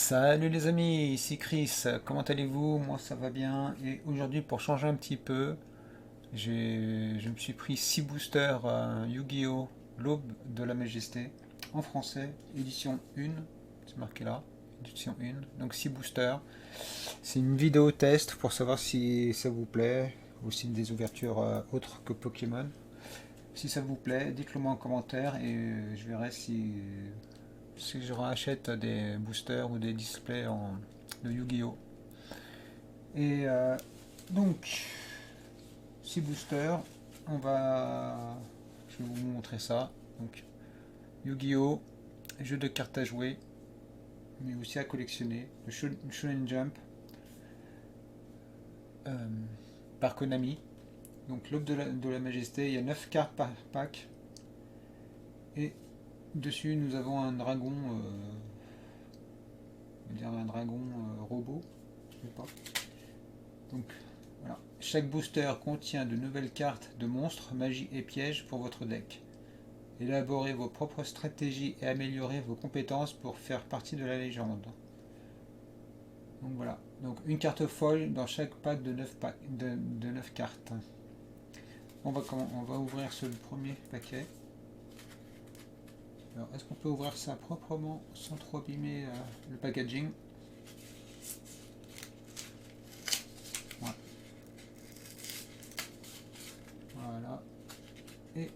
Salut les amis, ici Chris, comment allez-vous? Moi ça va bien et aujourd'hui pour changer un petit peu, je me suis pris 6 boosters Yu-Gi-Oh! L'Aube de la Majesté en français, édition 1, c'est marqué là, édition 1, donc 6 boosters. C'est une vidéo test pour savoir si ça vous plaît, aussi des ouvertures autres que Pokémon. Si ça vous plaît, dites-le moi en commentaire et je verrai si je rachète des boosters ou des displays de Yu-Gi-Oh! Et donc, 6 boosters, je vais vous montrer ça. Donc, Yu-Gi-Oh! Jeu de cartes à jouer, mais aussi à collectionner. Le Shonen Jump euh, par Konami. Donc, l'Aube de la Majesté, il y a 9 cartes par pack. Et dessus, nous avons un dragon, on va dire un dragon robot. Je sais pas. Donc voilà. Chaque booster contient de nouvelles cartes de monstres, magie et pièges pour votre deck. Élaborez vos propres stratégies et améliorez vos compétences pour faire partie de la légende. Donc voilà. Donc une carte foil dans chaque pack de 9 cartes. On va ouvrir ce premier paquet. Alors est-ce qu'on peut ouvrir ça proprement sans trop abîmer le packaging? Voilà. Et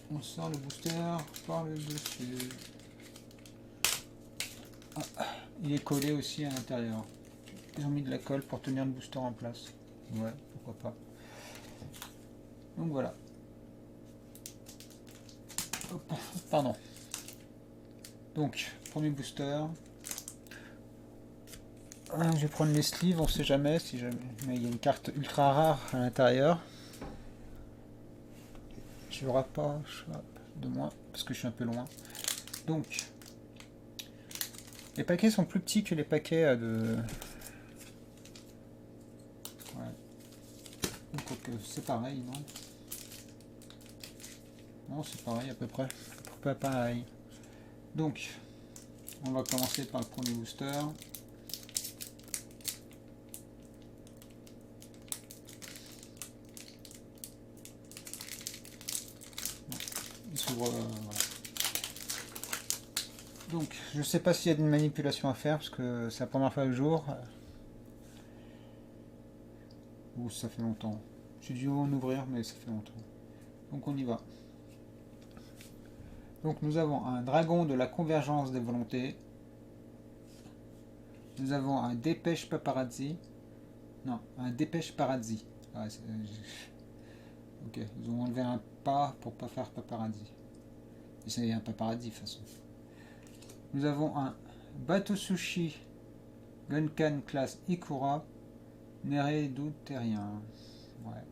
on sort le booster par le dessus. Ah, il est collé aussi à l'intérieur. Ils ont mis de la colle pour tenir le booster en place. Ouais, pourquoi pas. Donc voilà. Hop, pardon. Donc, premier booster. Je vais prendre les sleeves, on sait jamais si jamais. Mais il y a une carte ultra rare à l'intérieur. Tu verras pas de moi parce que je suis un peu loin. Donc, les paquets sont plus petits que les paquets de. Ouais. Donc c'est pareil, non? Non, c'est pareil à peu près. Pas pareil. Donc, on va commencer par le premier booster. Il s'ouvre. Voilà. Donc, je sais pas s'il y a une manipulation à faire parce que c'est la première fois le jour. Ou ça fait longtemps. J'ai dû en ouvrir, mais ça fait longtemps. Donc on y va. Donc nous avons un dragon de la convergence des volontés. Nous avons un dépêche paparazzi. Non, un dépêche parazzi. Ah, ok, ils ont enlevé un pas pour pas faire paparazzi. C'est un paparazzi de toute façon. Nous avons un bateau sushi Gunkan classe Ikura. Neredu terrien. Ouais.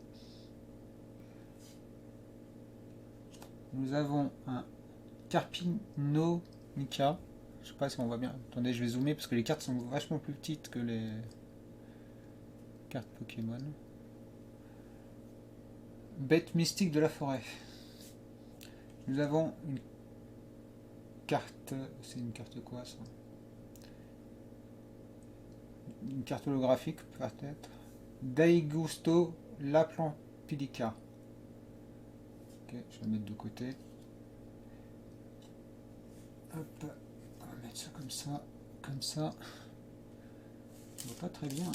Nous avons un Carpino Mika. Je sais pas si on voit bien. Attendez, je vais zoomer parce que les cartes sont vachement plus petites que les cartes Pokémon. Bête mystique de la forêt. Nous avons une carte. C'est une carte quoi ça? Une carte holographique peut-être. Daigusto Laplampidica. Ok, je vais la mettre de côté. Hop, on va mettre ça comme ça, comme ça. On voit pas très bien. Hein.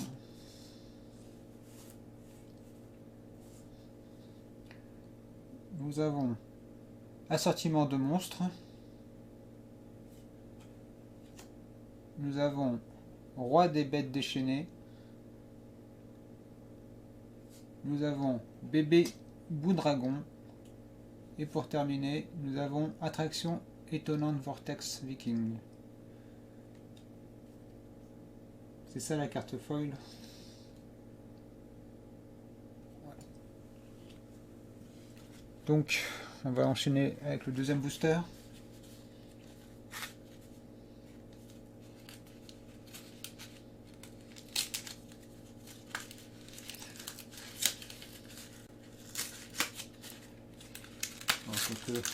Nous avons assortiment de monstres. Nous avons roi des bêtes déchaînées. Nous avons bébé Boudragon. Et pour terminer, nous avons attraction étonnante Vortex Viking. C'est ça la carte foil. Donc, on va enchaîner avec le deuxième booster.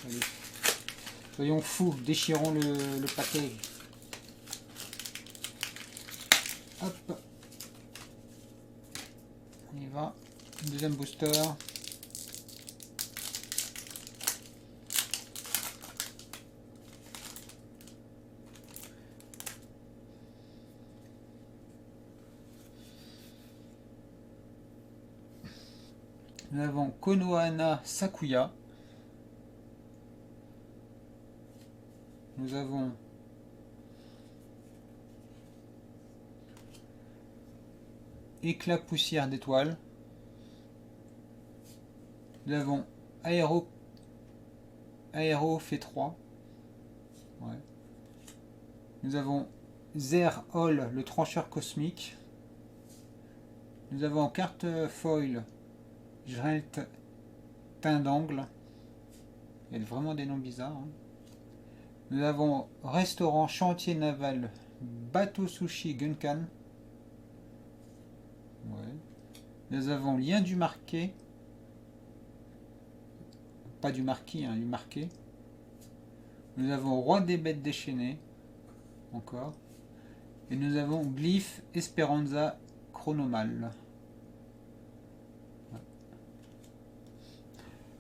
Allez. Soyons fous, déchirons le paquet. Hop, on y va. Deuxième booster. Nous avons Konohana Sakuya. Nous avons Éclat poussière d'étoiles. Nous avons Aéro fait 3. Ouais. Nous avons Zer Hall, le trancheur cosmique. Nous avons carte foil Jrelt teint d'angle. Il y a vraiment des noms bizarres. Hein. Nous avons restaurant chantier naval bateau sushi Gunkan. Ouais. Nous avons lien du marqué. Pas du marquis, hein, du marqué. Nous avons roi des bêtes déchaînées. Encore. Et nous avons glyphe Esperanza Chronomal. Ouais.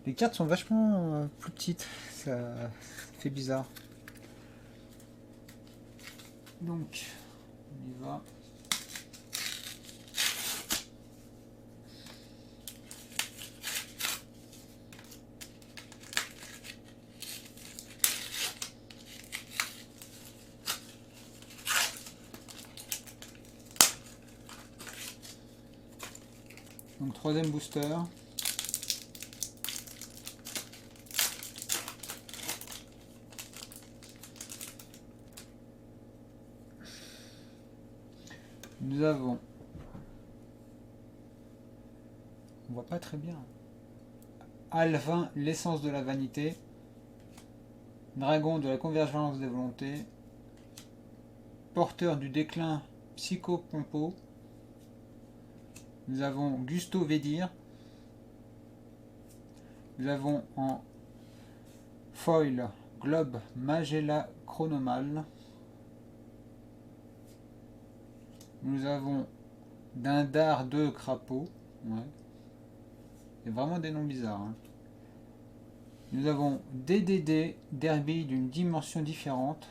Les cartes sont vachement plus petites. Ça fait bizarre. Donc, on y va. Donc, troisième booster. Nous avons, on voit pas très bien, Alvin, l'essence de la vanité, Dragon de la convergence des volontés, Porteur du déclin, Psychopompo. Nous avons Gusto Vedir. Nous avons en foil Globe Magella Chronomal. Nous avons Dindar 2 Crapaud. Ouais. Il y a vraiment des noms bizarres. Hein. Nous avons DDD Derby d'une dimension différente.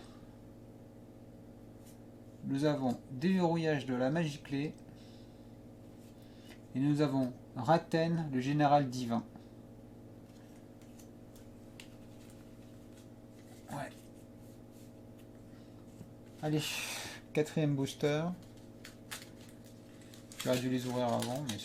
Nous avons Déverrouillage de la magie clé. Et nous avons Raten, le général divin. Ouais. Allez, quatrième booster. J'aurais dû les ouvrir avant, mais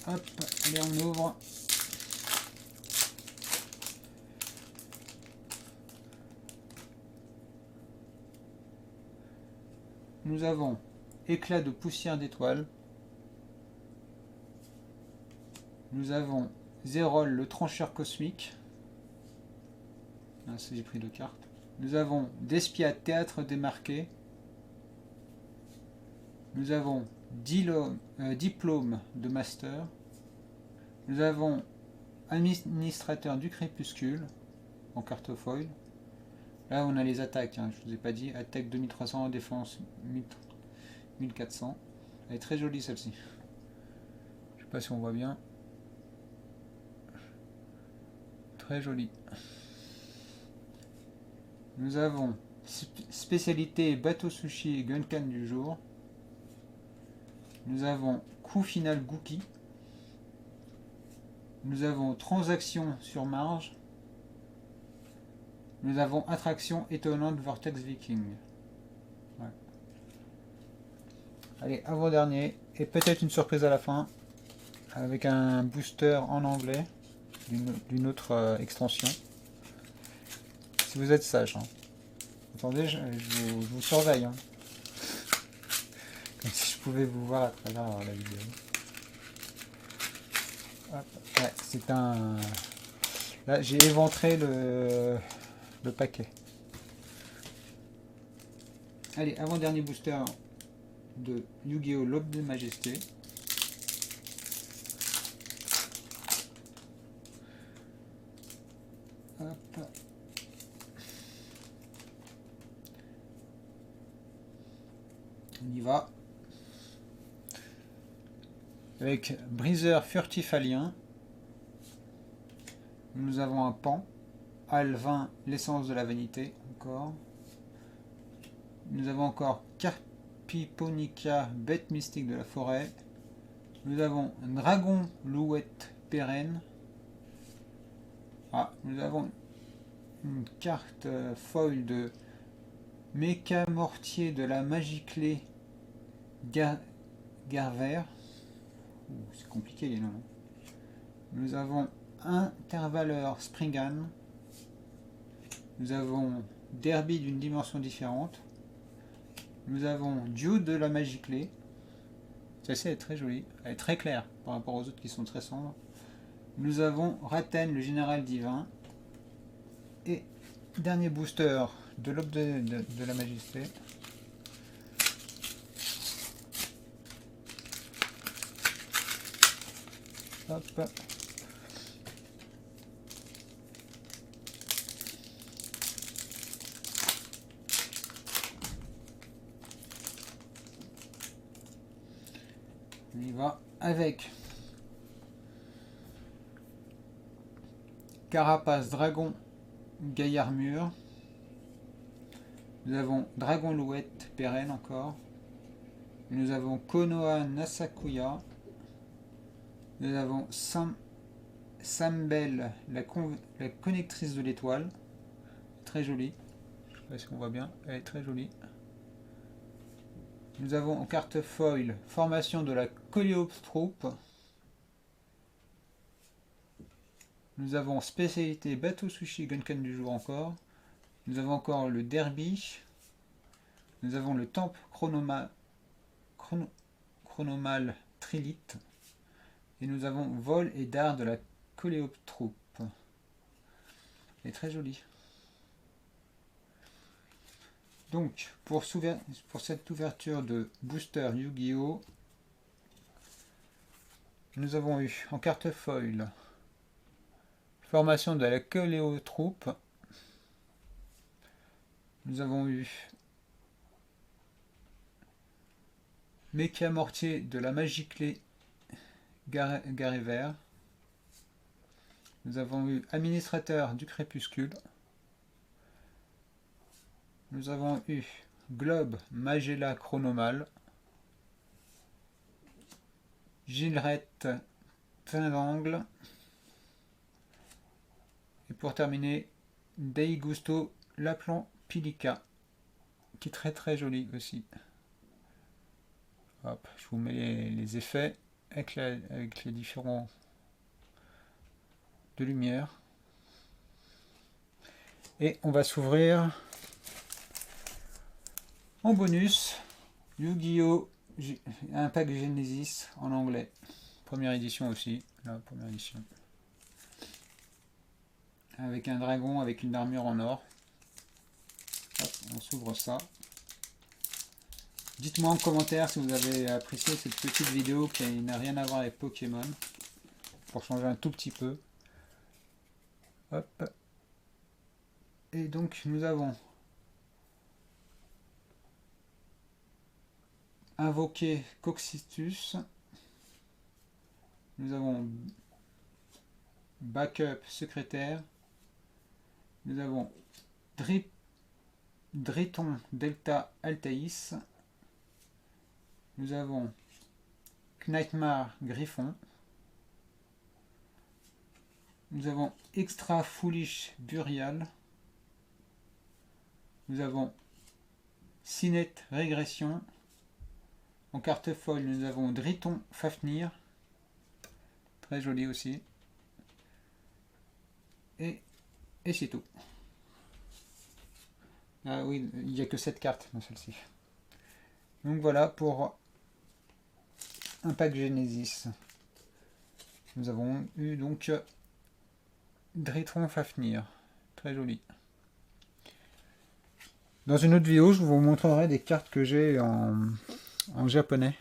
hop, allez, on ouvre. Nous avons Éclat de poussière d'étoiles. Nous avons Zérol, le trancheur cosmique. Ah, ça, j'ai pris deux cartes. Nous avons Despia, théâtre démarqué. Nous avons diplôme de master. Nous avons administrateur du crépuscule en carte foil. Là, on a les attaques. Hein, je vous ai pas dit. Attaque 2300, défense 1400. Elle est très jolie celle-ci. Je sais pas si on voit bien. Très jolie. Nous avons spécialité bateau sushi et gunkan du jour. Nous avons coup final Gookie. Nous avons transaction sur marge. Nous avons attraction étonnante Vortex Viking. Ouais. Allez, avant-dernier. Et peut-être une surprise à la fin. Avec un booster en anglais. D'une autre extension. Si vous êtes sage. Hein. Attendez, je vous surveille. Hein. Comme si je pouvais vous voir à travers la vidéo. Hop. Ouais, c'est un... Là, j'ai éventré le paquet. Allez, avant-dernier booster de Yu-Gi-Oh! L'aube de majesté. Hop. On y va. Avec Briseur furtif alien. Nous avons un pan. Alvin, l'essence de la vanité, encore. Nous avons encore Carpiponica, bête mystique de la forêt. Nous avons un dragon louette pérenne. Ah, nous avons une carte foil de Méca Mortier de la magie clé Garver. C'est compliqué les noms. Nous avons Intervaleur Springan. Nous avons Derby d'une dimension différente. Nous avons Duo de la magie clé. Celle-ci est très jolie. Elle est très claire par rapport aux autres qui sont très sombres. Nous avons Raten, le général divin. Et dernier booster de l'aube de la majesté. Hop. On y va avec Carapace, Dragon, Gaillard Mur. Nous avons Dragon Louette, pérenne encore. Nous avons Konoha Nasakuya. Nous avons Sambel, la connectrice de l'étoile. Très jolie. Je ne sais pas si on voit bien. Elle est très jolie. Nous avons en carte foil formation de la Coléoptroupe. Nous avons spécialité bateau sushi Gunkan du jour encore. Nous avons encore le Derby. Nous avons le temple chronomal Trilite. Et nous avons vol et dard de la Coléoptroupe. Elle est très jolie. Donc, pour cette ouverture de booster Yu-Gi-Oh! Nous avons eu en carte foil formation de la Coléoptroupe. Nous avons eu Méca Mortier de la magie clé Gariver. Nous avons eu Administrateur du crépuscule. Nous avons eu Globe Magella Chronomal. Gilrette Fin d'angle. Et pour terminer, Dei Gusto Laplan Pilica, qui est très très joli aussi. Hop, je vous mets les effets avec les différents de lumière. Et on va s'ouvrir en bonus Yu-Gi-Oh! Un pack Genesis en anglais. Première édition aussi, la première édition. Avec un dragon avec une armure en or. Hop, on s'ouvre ça. Dites-moi en commentaire si vous avez apprécié cette petite vidéo qui n'a rien à voir avec Pokémon. Pour changer un tout petit peu. Hop. Et donc nous avons invoqué Coxistus. Nous avons Backup Secrétaire. Nous avons Driton Delta Altaïs. Nous avons Knightmare Griffon. Nous avons Extra Foolish Burial. Nous avons Cinet Régression. En carte foil, nous avons Driton Fafnir. Très joli aussi. Et c'est tout. Ah oui, il n'y a que 7 cartes dans celle-ci. Donc voilà pour un pack Genesis. Nous avons eu donc Dritron Fafnir. Très joli. Dans une autre vidéo, je vous montrerai des cartes que j'ai en japonais,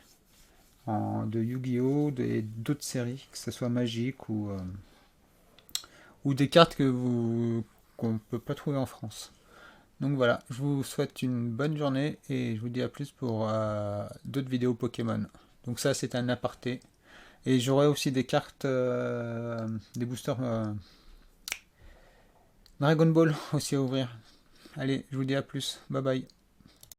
de Yu-Gi-Oh! D'autres séries, que ce soit Magic ou des cartes qu'on ne peut pas trouver en France. Donc voilà, je vous souhaite une bonne journée et je vous dis à plus pour d'autres vidéos Pokémon. Donc ça, c'est un aparté. Et j'aurai aussi des cartes, des boosters Dragon Ball aussi à ouvrir. Allez, je vous dis à plus. Bye bye.